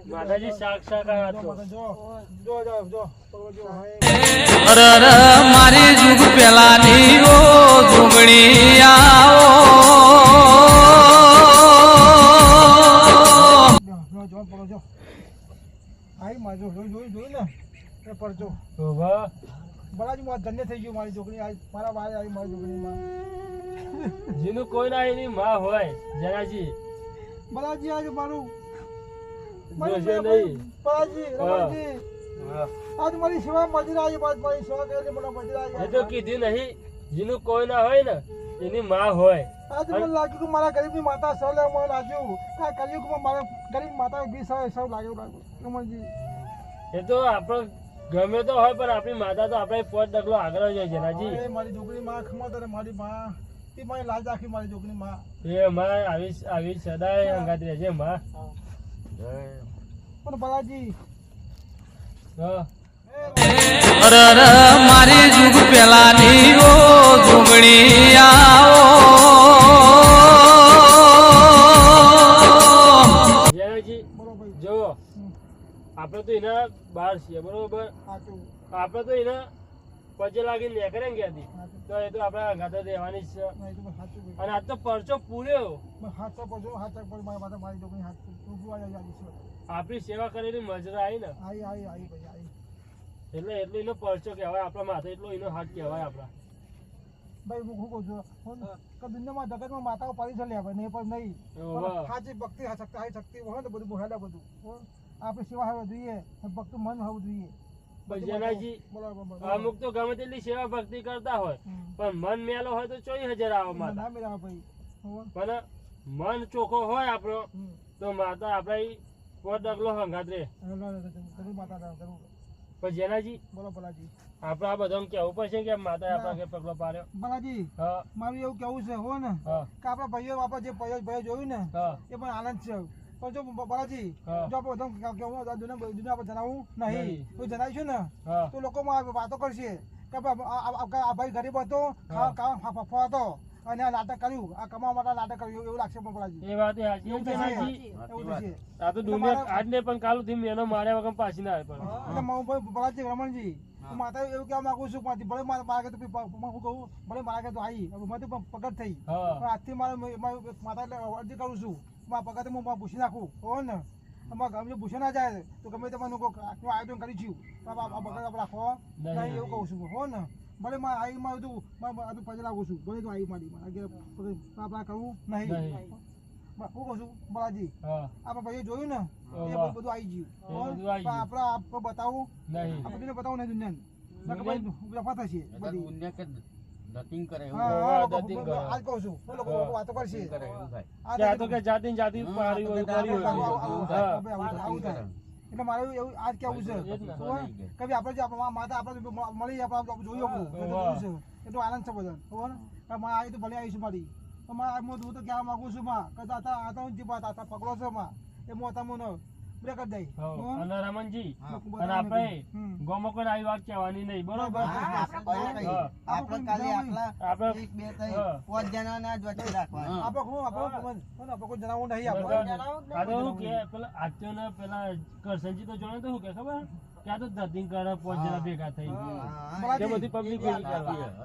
માતાજી સાક્ષાત મારી જુગ પેલાની ઓ જોગણી આવો ધન્ય થઈ ગયું મારી છોકરી મારા ભાઈ આવી મારી છોકરીમાં જેનું કોઈ ના એની માં હોય જનાજી બલાજી આજે મારું જોશે નહીં બલાજી રમણજી આજ મારી સેવા મજરા આવી મારી સેવા કરી મને મજરા આવી એ તો કીધું નહીં જેનું કોઈ ના હોય ને એની માં હોય આજે મને લાગ્યું કે મારા ગરીબની માતા સૌ લે મને લાગ્યું આ કલયુગમાં મારા ગરીબ માતા બી સૌ લાગ્યું રમણજી એ તો આપણો ગમે તો હોય પણ આપણી માતા તો આપણે પોત ડગલો આગળ જ હોય જનાજી મારી છોકરી માં ખમત અને મારી માં એ મારી લાજ રાખી મારી છોકરી માં એ માં આવી સદાય અંગાત રહેજે માં પણ બલાજી મારી જુગ પેલાની ઓ જોગણી આવો જનાજી જો આપણે તો એના બહાર છીએ બરોબર આપણે તો એના પજે લાગીને નીકળે ને ક્યાંથી તો એ તો આપણે અંગાત રહેવાની જ છે અને આજ તો પરચો પૂર્યો આપણી સેવા કરેલી મજરા આવી ને એટલે એટલો એનો પરચો કહેવાય આપણા માથે એટલો એનો હાથ કહેવાય આપણા ભાઈ હું કહું છું દુનિયામાં જગતમાં માતાઓ પડી છે લે નહીં પણ નહીં સાચી ભક્તિ શક્તિ હોય ને બધું બોહેલા બધું આપણી સેવા હોવી જોઈએ ભક્તિ મન હોવું જોઈએ જનાજી અમુક તો ગમે તેટલી સેવા ભક્તિ કરતા હોય પણ મન મેલો હોય તો 40,000 આવે માતા પણ મન ચોખ્ખો હોય આપણો તો માતા આપણે પોત ડગલો હંગાત રે પણ જેનાજી બોલો બલાજી આપણે આ બધા કેવું પડશે કે માતા આપણા પગલો પાડ્યો બલાજી મારું એવું કેવું છે હો ને કે આપણા ભાઈઓ આપણે જે ભાઈઓ જોયું ને એ પણ આનંદ છે પણ જો બલાજી જો આપણે બધા કેવું આપણે જણાવવું નહીં તો જણાવીશું ને તો લોકો વાતો કરશે કે આ ભાઈ ગરીબ હતો ફફો હતો અને આ નાટક કર્યું આ કમાવા માટે નાટક કર્યું એવું લાગશે પણ બલાજી એ વાત એવું થશે આ તો દુનિયા આજને પણ કાલ થી મેનો માર્યા વગર પાછી ના આવે પણ એટલે બલાજી રમણજી હું માતા એવું કહેવા માંગુ છું ભલે મારા કે હું કહું ભલે મારા કે તો આવી મને તો પગત થઈ પણ આજથી મારે માતા એટલે અરજી કરું છું મારા પગત હું ભૂસી નાખું હો ને અમારા ગમે ભૂસે ના જાય તો ગમે તે મને આયોજન કરી છું પગત રાખો નહીં એવું કહું છું હો ને ભલે મારે આવી મારું તું પગે લાગુ છું ભલે તો આવી મારી આપણા કરવું નહીં હું કહું છું બલાજી આપડે ભાઈ જોયું ને એ બધું આવી ગયું આપડે બતાવું આપણે બતાવું નહીં દુનિયા ફાતા છે આજ કહું છું લોકો વાતો કરશે એટલે મારે એવું આજ કેવું છે કભી આપણે માતા આપણે મળી આપણે જોયું એટલું આનંદ છે બધા ખબર મારે આવી તો ભલે આવીશું મારી હું તો કહેવા માંગુ છું પકડો છે એ મોટા મને બ્રેક જ દઈ અને રમણજી અને આપણે ગોમો કોઈ આવી વાત કહેવાની નહીં બરોબર આપણે કાલે આપણે એક બે ત્રણ પાંચ જણા ના જ વચ્ચે રાખવાનું આપણે કોઈ જણાવવું નહીં આપણે પેલા કરશનજી તો જોડે તો શું કે ખબર ક્યાં તો ધતિંગ કરે પાંચ જણા ભેગા થઈ તે બધી પબ્લિક ભેગી કરવાની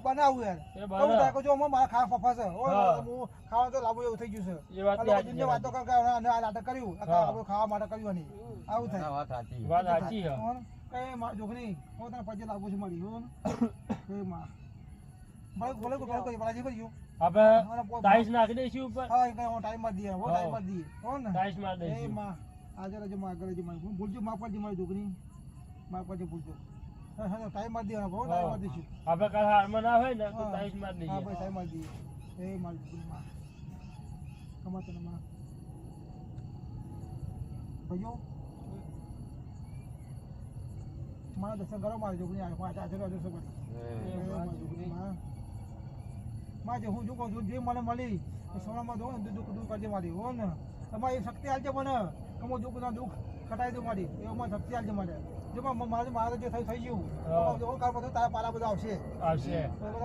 બનાવું યાર જો મારા ખાવા ફફા છે ખાવા તો લાવવું એવું થઈ ગયું છે વાતો નાટક કર્યું ખાવા માટે કર્યું નહીં આવું થાય વાત સાચી જોગણી હું તને પછી લાગુ છું મારી બાલાજી કર્યું આપણે ટાઈસ નાખી દઈશું ઉપર ટાઈમ માં દઈએ હો ને ટાઈસ માર દઈશું આજે રજો માં આગળ રજો માં ભૂલજો માફ કરજો મારી છોકરી માફ કરજો ભૂલજો ટાઈમ માં દઈએ ટાઈમ માં દઈશું આપણે કાલ હારમાં ના હોય ને તો ટાઈસ માર દઈએ ટાઈમ માં દઈએ એ મારી છોકરી માં કમાતો ને માં ભાઈઓ મારા દર્શન કરો મારી છોકરી આજે માં હું શું કહું છું જે મને મળી સોનામાં દો ને દુઃખ દૂર કરજે મારી હો ને તમારી શક્તિ હાલજે મને કમો દુઃખ કટાઈ દો મારી એમાં શક્તિ હાલજે મને જો મારે જે થઈ ગયું કાલ બધું તારા પારા બધા આવશે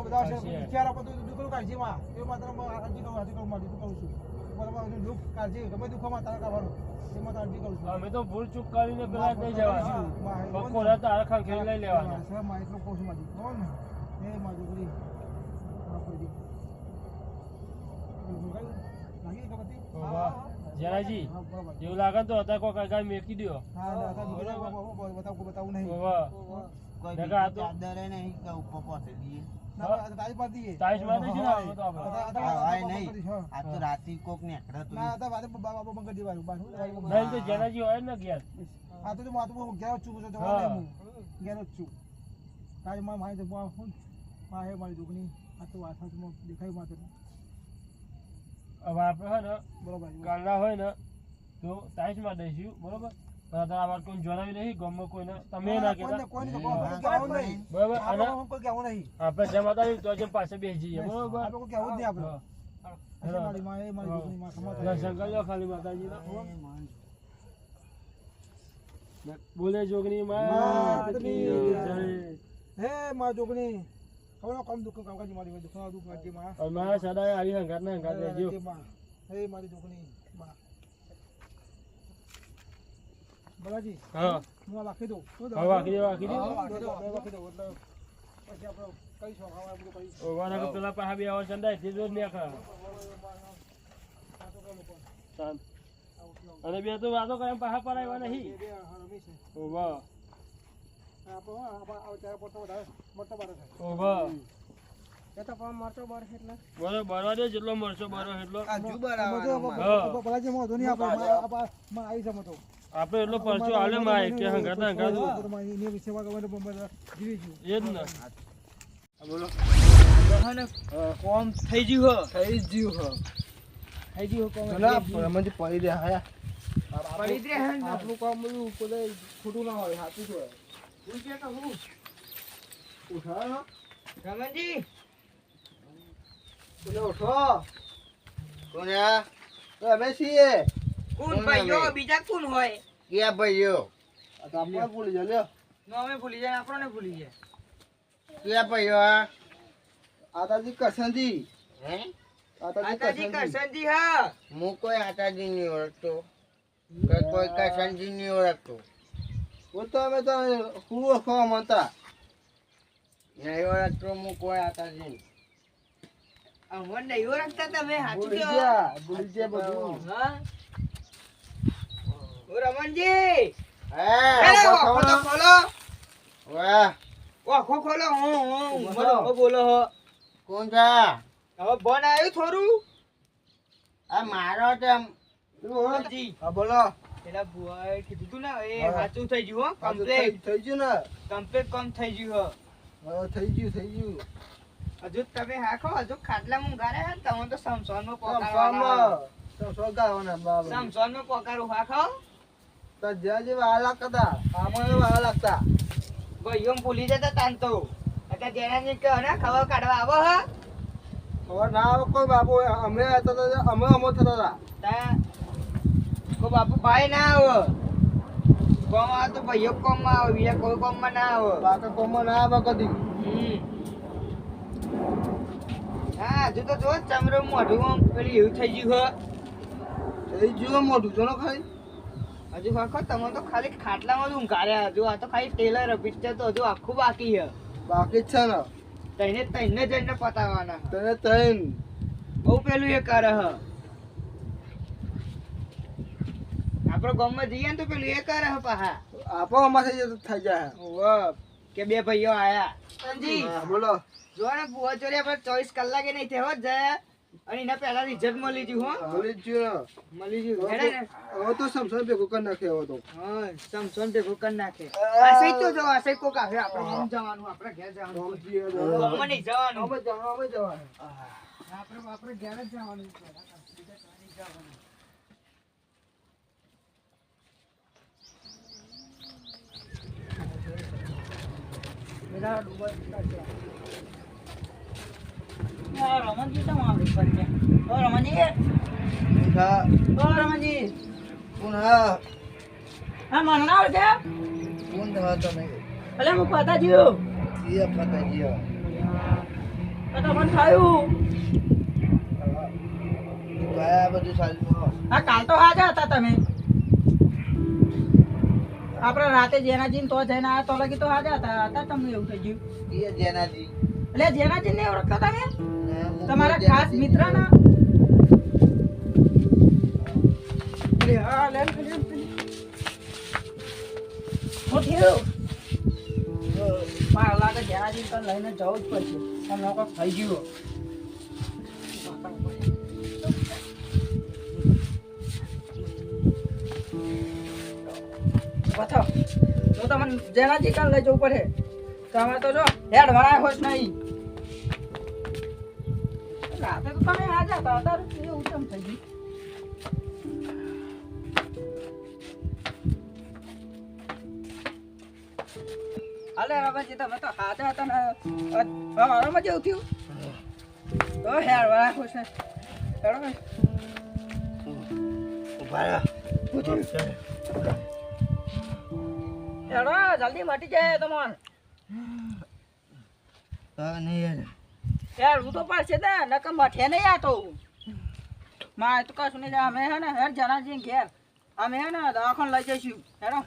બધા આવશે વિચાર બધું દુઃખ કાઢજે માં એ માત્ર અરજી કરું મારી કરું છું બરાબર દુઃખ કાઢજે ગમે દુઃખમાં તારા કાઢવાનું એમાં તો અરજી કરું છું અમે તો ભૂલ ચૂક કરીને પેલા થઈ જવાના બકોરા તારા ખંખેરી લઈ લેવાના સર માં એટલું કહું છું મારી હો ને એ મારી છોકરી જરાજી જેવું લાગે તો હતા કોઈ કાકા મેકી દો બતાવું નહીં ચાદરે નહીં કે ઉપર પહોંચી દઈએ તારીખ બાદ દઈએ તાઈસ માં દઈશું ને આપણે તો આય નહીં આ તો રાતી કોક ને એકડા તો ના તો બાબા બાબા મંગળ દેવાનું બાનું નહીં તો જરાજી હોય ને ઘેર આ તો માતું ઘેર છું તો જવા હું ઘેર જ છું તારી માં મારી તો હું માં હે મારી દુકની આ તો વાત માં દેખાય માતું હવે આપણે હે ને બરોબર કાલના હોય ને તો તાઈસ માં દઈશું બરોબર આ વાત કોઈ જણાવી નહીં ગમમાં કોઈને તમે ના કહેતા બરોબર અને કોઈ કહેવું નહીં આપણે જમાતા નહીં તો જેમ પાસે બેસી જઈએ બરોબર આપણે કોઈ કહેવું જ નહીં આપણે મારી માં એ મારી દુકની માં સમા દર્શન કરી લો ખાલી માતાજી બોલે જોગની માત કી જય હે માં જોગની હવે કમ દુઃખ કામકાજી મારી દુઃખ દુઃખ કાઢી માં અમારા સદાય આવી હંગાત ને હંગાત રહેજો હે મારી જોગની બા બલાજી હા હું રાખી દઉં હા રાખી દો રાખી દઉં એટલે પછી આપણે કઈ છો ખાવા બધું કઈ ઓવાના કે પેલા પાહા બી આવો ચંદાય તે રોજ ને ખા શાંત અને બે તો વાતો કરે પાહા પર આવ્યા નહીં ઓવા ઓવા એ તો પણ મરચો બર એટલે બોલો બરવા દે જેટલો મરચો બરો એટલો આજુ બરાબર બલાજી મો ધોની આપણે માં આવી જમતો આપણે એટલો પરચો આલે માં કે હંગાત હંગાત એની વિશે વાત જીવી છું એ જ ને બોલો કોમ થઈ ગયું થઈ ગયું કોમ મને પડી રહ્યા હે પડી દે હે આપણું કામ બધું કોલે ખોટું ના હોય સાચું જ હોય હું કે તો હું ઉઠા રમણજી બોલો ઉઠો કોના અમે છીએ કોણ ભાઈઓ બીજા કોણ હોય કે ભાઈઓ આ તો આપણે ભૂલી જ લ્યો નો અમે ભૂલી જાય આપણને ભૂલી જાય કે ભાઈઓ આતાજી કરસનજી હે આતાજી કરસનજી હા હું કોઈ આતાજી નહીં ઓળખતો કોઈ કરસનજી નહીં ઓળખતો હું તો અમે તો હું ઓળખવા માંગતા નહીં ઓળખતો હું કોઈ આતાજી અમને નહીં ઓળખતા તમે સાચું ભૂલી ગયા બધું હા ઓ રમણજી હે ખોલો વાહ ઓખો ખોલો હું મને બોલો હો કોણ છે હવે બોન આવ્યું થોડું આ મારો તેમ જી હા બોલો પેલા બુઆએ કીધું તું ને એ સાચું થઈ ગયું હો કમ્પ્લીટ થઈ ગયું ને કમ્પ્લીટ કામ થઈ ગયું હો થઈ ગયું હજુ તમે હાખો હજુ ખાટલા મુંગારે હે તમે તો સમસોનમાં પોકારો હાખો તો જ્યાં જે વાળા લાગતા આમાં વાળા લાગતા ભાઈઓ ભૂલી જતા તાન તો અત્યારે જેના ને કહો ને ખબર કાઢવા આવો હા ખબર ના આવે કોઈ બાપુ અમે હતા અમે થતા હતા કો બાપુ ભાઈ ના આવો કોમ આવે તો ભાઈઓ કોમ માં આવે બીજા કોઈ કોમ માં ના આવે બાકા કોમમાં ના આવે કદી હા હજુ તો જો ચમરો મોઢું પેલી એવું થઈ ગયું થઈ ગયું મોઢું જો ખાઈ હજુ આખો તમે તો ખાલી ખાટલામાં જ ઊંઘાર્યા હજુ આ તો ખાલી ટેલર પિક્ચર તો હજુ આખું બાકી છે બાકી જ છે ને તઈને જઈને પતાવવાના તને ત્રણ બહુ પેલું એ કરે હ આપડે ગામમાં જઈએ ને તો પેલું એ કરે હ પાહા આપો અમારે થઈ જાય કે બે ભાઈઓ આયા સંજી બોલો જો ને બુઆ ચોરી આપણે 24 કલાકે નહીં થયો જાય અને એના પહેલા રિઝલ્ટ મળી ગયું હો મળી ગયું હેડે ને હવે તો સમસન ભેગું કરી નાખે હવે તો હા સમસન ભેગું કરી નાખે આસઈ તો જો આસઈ કોક આવે આપણે હોમ જવાનું આપણે ઘેર જવાનું ગામમાં નહીં જવાનું અમે જવાનું આપણે ઘેર જ જવાનું બીજા કાંઈ જવાનું રમણજી તો આવી પડ્યા. ઓ રમણજી, ઓ રમણજી. કોણ હા હા મને ના ઓળખે? કોણ હા તમે અલે હું પતાજી. એ ફટાજી તો તમને થયું. ગયા બધું સારું હા કાલ તો હાજર હતા તમે. આપણે રાતે જેનાજી તો જઈને આવ્યા તો લગી તો હાજર હતા તમને એવું થઈ ગયું. એ જેનાજી એટલે જેનાજી ને ઓળખતા તમે હું તમારા ખાસ મિત્ર ના મારા લાગે જેનાજી તો લઈને જવું જ પડશે. તમને કોઈ થઈ ગયું. બતાવો હું તમને જેનાજી કાલ લઈ જવું પડે. તમે તો જો હેડ વળાય હોશ નહીં. રાતે તો તમે હાજર હતા અત્યારે એવું કેમ થઈ ગયું? અલે રમણજી તમે તો હાજર હતા ને અમારામાં જેવું થયું તો હેડ વળાય હોશ નહીં. હેડો ને. ઉભા હેડો જલ્દી મટી જાય તમારે. નહીં યાર હું તો પડશે ને નકર મઠે નહીં આતો. મારે તો કશું નહીં. અમે હે ને હેર જનાજી ઘેર અમે હે ને દવાખાને લઈ જઈશું. હેડો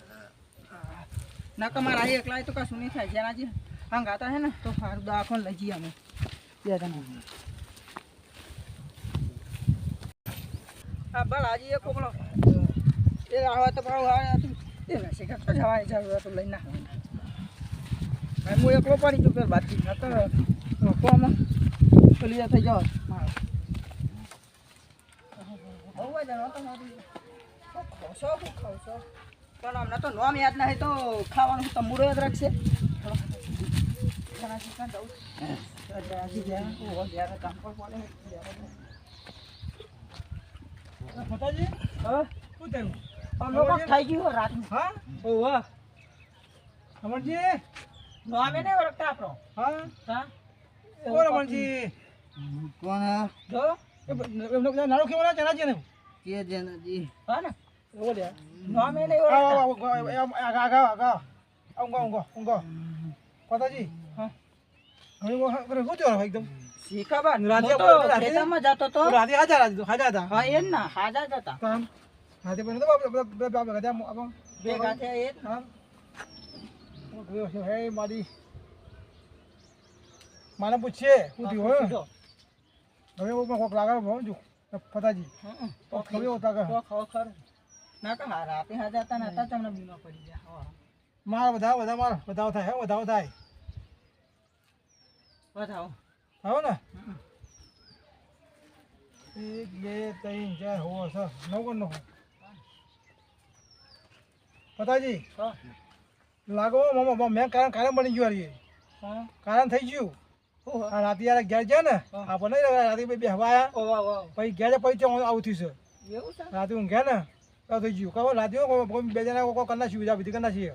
નકર મારા એકલા તો કશું નહીં થાય. જનાજી હંગાતા હે ને તો સારું દવાખાને લઈ જઈએ અમે બે જણા. હા બસ આજે એક કોકડો એ આવે તો ભાવ આવે એ નસી કરતો જવાય જરૂર તો લઈને ના હું એકલો પડી ચૂક્યો બાકી નતો કોમ પેલી થઈ જાવ મારો બહુ જ નતો મારી ખોસો પણ અમને તો નોમ યાદ નહીં તો ખાવાનું તો મૂળો યાદ રાખશે. ફટાજી હા શું થયું અમને કોક થઈ ગયું રાતનું. હા ઓહ રમણજી નોમે નહીં ઓળખતા આપણો. હા હા ઓ રમણજી કોણ હા જો એમનો નાનો કેવો ના ચના છે ને કે જેનાજી હા ને ઓ લે નોમે નહીં ઓળખતા. આગા ઊંઘો ફટાજી હા ઘણી શું થયું એકદમ શીખાબા રાતે હું તો ખેતરમાં જતો તો. રાતે હાજર હતા હા એ જ ના હાજા જ હતા. કામ રાતે પણ તો ભેગા થયા એ જ. હા હે મારી માને પૂછીએ શું થયું પૂછો. હવે કોક લાગે જો ફટાજી તો હવે હોતા કે ખબર ના તો રાતે હાજા હતા ને હતા તમને બીમાર પડી ગયા. માર વધાવો થાય હે વધાવો થાય બતાવો આવો ને 1 2 3 4 હો સર નવ કોણ નો ફટાજી હા લાગો મેં કારણ બની ગયું યાર હા કારણ થઈ ગયું ઓહ આ રાતે યાર ઘેર ગયા ને આપણને રાતે બે હવાયા ઓહ પછી ઘેર પછી આવું થયું છે એવું છે. રાતે હું ગયા ને તો થઈ ગયું કહો રાતે બે જણા કોઈ કરના છીએ વિધિ કરના છીએ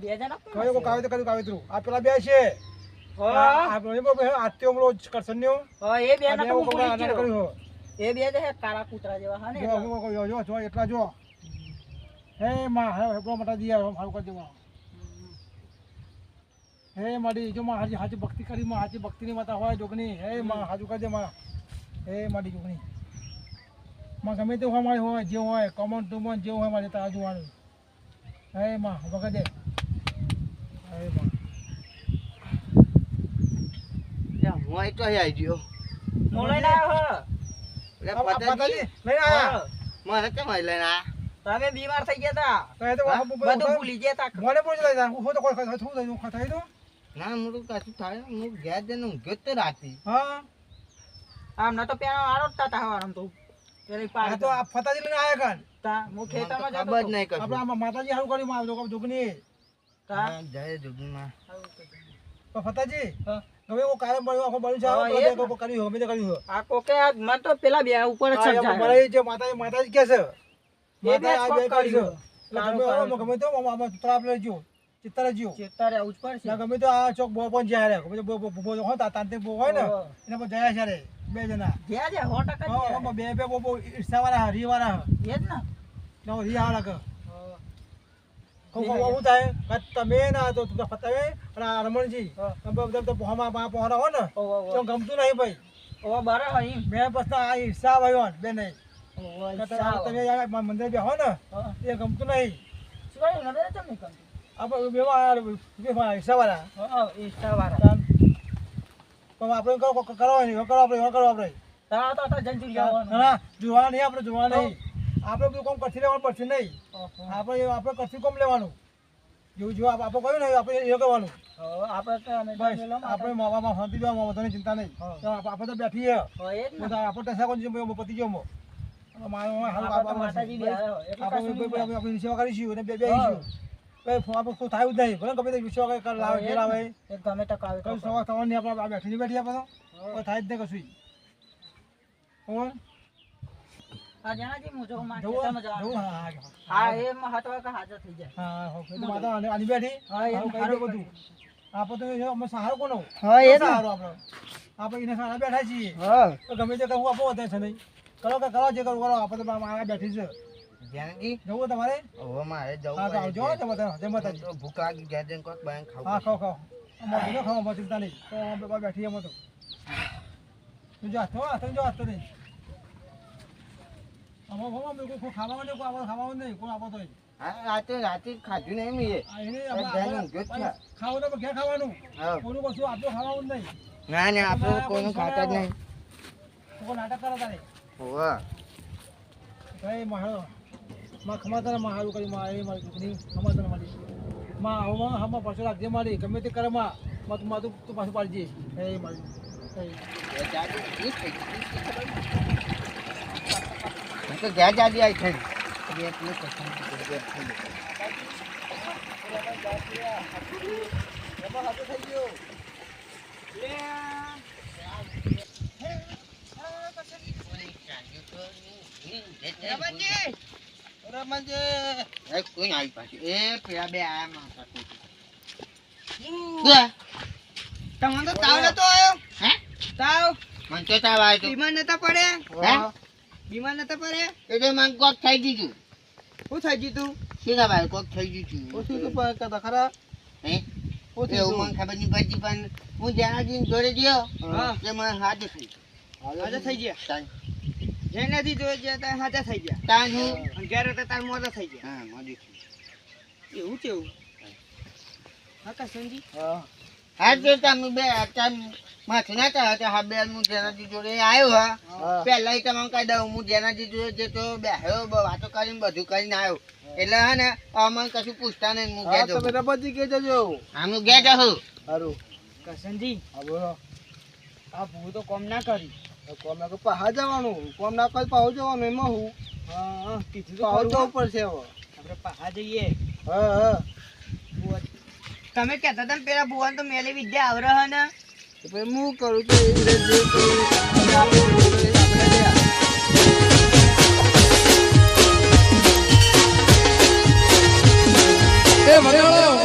બે જણા કહે કોઈ કાવે તો કાવેતરું આ પેલા બે છે આત્યો પેલો કરશન્યો એ બે ના તો હું ભૂલી જ ગયો. એ બે જે કાળા કૂતરા જેવા હા ને જો એટલા જો હે માં હે મોટા દિયા સારું કરી દેવા હે માડી જો માં હાજી ભક્તિ કરી માં હાજી ભક્તિની માતા હોય જોગણી હે માં હાજુ કરી દે માં હે માડી જોગણી માં ગમે તે હોય મારી હોય જે હોય કોમન ટુમન જે હોય મારી તાજુ વાળું હે માં વગર દે હે માં હું તો આવી ગયો હું લઈને આવ્યો ફટાજી લઈને આયા મને કેમ લઈને આ તમે બીમાર થઈ ગયા હતા તો બધું ભૂલી ગયા હતા. મને પૂછ લઈ જા હું તો કોઈ શું થયું ખાઈ દો ના મોટું કશું થાય હું ઘેર જઈને ઊંઘ્યો જ તો રાતે હા આમ ના તો પેલા આરોટતા હતા હવારમ તો પેલી આ તો આ ફટાજી લઈને આયા કાન તા હું ખેતરમાં જતો ખબર જ હતો. નહીં કશું આપણે આમાં માતાજી સારું કર્યું માં જોગણી તા જય જોગીમાં તો ફટાજી હા. હવે ઓ કારણ બળ્યો આખો બળ્યું છે હા, આ એ જ બધું કર્યું અમે તો કર્યું આ કોકે આ મને તો પેલા બે ઉપર જ આ સમજાય. મારા જે માતાજી કે છે એ બે જ માતા આ કોક બે કરી છે કર્યું. ગમે તો આમાં ત્રાપ લેજો ચિત્તા રહેજો. ચેતા રહેવું જ પડશે. ના ગમે તો આ ચોક બો પણ જાય રે ગમે તો બો હોય તાંતે બો હોય ને ઓહો. એના પર જયા છે રે બે જણા. ગયા છે 100% ગયા. હા બે બો ઈર્ષા વાળા રી વાળા એ જ ને. નો રી આવા લાગે હું થાય કે તમે ના તો ફતાવે અને આ રમણજી તમે બધા તો પહોરા હો ને તો ગમતું નહીં ભાઈ. ઓ બરાબર ઈ. મેં પછી આ ઈર્ષા ભાઈ બે નહીં ઓ તમે આ મંદિર બે હો ને એ ગમતું નહીં. શું કહ્યું નડે ચમ નહીં કરતું. આપણે બેવા ઈર્ષા વાળા ઇન્સ્ટા વાળા. પણ આપણે કરો નહીં કરો આપણે તારા તો જન ચૂરી જવાનું. ના જોવા નહીં આપણે જોવા નહીં આપણે બધું કામ કરતી લેવાનું પડશે નહીં. આપણે કરતી કામ લેવાનું જેવું જો આપણે કહ્યું ને આપણે એ કરવાનું. આપણે તો અમે બસ આપણે માવામાં શાંતિ દેવા બધાની ચિંતા નહીં. આપણે તો બેઠીએ આપણે ટેસા કોણ પતિ ગયો આપણે સેવા કરીશું અને બે બેસીશું. આપણે કોઈ થાય જ નહીં ભલે ગમે તે વિશ્વા કઈ લાવે ઘેર આવે ગમે તો કાવે કઈ સવા થવાની આપણે બેઠી આપણે તો થાય જ નહીં કશું. કોણ આ જણાજી હું જોઉં માં જવું ખેતરમાં જવું જવાનું. હા હા એ માં 7 વાગે હાજર થઈ જાય. હા તો માતા આની બેઠી હા એ સારું સારું બધું આપણે તો અમે સહારો કોનો હા એ સહારો આપણે એને સારા બેઠા છીએ હા તો ગમે તે કરવું આપો વધારે છે નહીં કરો કે કરો જે કરવું કરો આપણે તો મારા બેઠી છે. જાનકી જવું તમારે હવે મારે જવું હા તો આવજો પડે જય માતા જય માતાજી. તો ભૂખ લાગી ગયા છે કોક બાય હા ખાવું ખાઓ અમારે ન ખાવા ચિંતા નહીં તો અમે બેઠી અમે તો તું જો હાથ જો હાથ નહીં અમારે બિલકુલ કોઈ ખાવાનું નહીં કોઈ આપણે ખાવાનું નહીં કોઈ આપો તો હા રાતે ખાધું નહીં મેં ખાવાનું તો ઘેર ખાવાનું હા કોનું કશું આપણે ખાવાનું નહીં. ના ના આપણે કોઈનું ખાતા જ નહીં કોઈ નાટક કરે તારે હોવે કઈ મારો માં ખમાતા ને હારું કરી માં એ મારી છોકરી ખમાતા ને મારી માં આવું હમણાં પાછળ રાખજે મારી ગમે તે કરે માં તું પાછું પાડજે એ મારી તો ગયા જાદી આવી થઈ એટલું પસંદ કોઈ આવી પાછી એ પેલા બે આયા માતા તમને તો તાવ નતો આવ્યો. હે તાવ મને તો તાવ આવ્યો બીમાર નતા પડ્યા. હે બીમાર નતા પડ્યા. એટલે મને કોક થઈ ગયું શું થઈ ગયું તું? શીખા ભાઈ કોક થઈ ગયું ઓછું તો કરતા ખરા હે એવું મને ખબર નહીં પડતી પણ હું જ્યાં જોડે ગયો એટલે મને હાથ થઈ હાજર થઈ ગયા. તાન જેનાથી જોઈ ગયા ત્યાં હાજર થઈ ગયા. તાન હું અને ઘેર હતા તાર મોડા થઈ ગયા. હા મોદી એવું કેવું? હા કરશનજી. હા તો તમે બે માથે ના હતા હા બે હું જેનાથી જોડે આવ્યો હા પહેલા તમને કહી દઉં હું જેનાથી જોડે જે તો બેહ્યો વાતો કરીને બધું કરીને આવ્યો એટલે હે ને અમને કશું પૂછતા નહીં હું ગયા જાઉં રબાજી કે જજો હા હું ગયા જાઉં સારું કરશનજી હા બોલો આ ભૂ તો કોમ ના કરી. કોમ ના પહાડ જવાનું કોમ ના કોઈ પાહુ જવાનું એમાં હું હા કીધું તો પાહુ ખરું. જવું પડશે હવે આપણે પહા જઈએ. હા તમે કહેતા હતા ને પેલા ભુવન તો મેલી વિદ્યા આવરે હે ને. તો પછી હું કરું તો એવી રીતે જે કરું આપણે એ મરિયાળો